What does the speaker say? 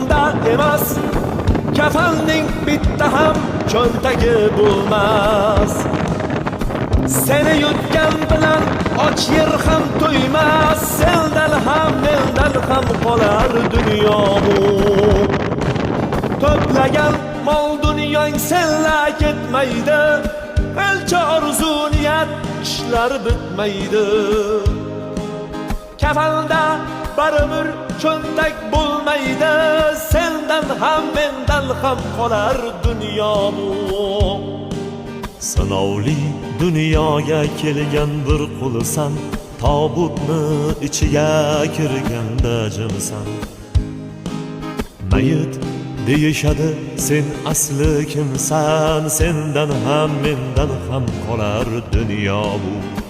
Kafanda emas, kafanning bitta ham cho'ntagi bo'lmas. Seni yutgan bilan och yer ham to'ymas. Sendan ham mendan ham qolar dunyo bu. To'plagan mol dunyoing senla ketmaydi. Elcha orzu niyat ishlar bitmaydi. Kafanda baribir cho'ntak bo'lmaydi. Sendan ham mendan ham qolar dunyo bu. Sinovli dunyoga kelgan bir qulsan, tobutni ichiga kirganda jimsan. Mayit deyishadi, sen asli kimsan? Sendan ham mendan ham qolar dunyo bu.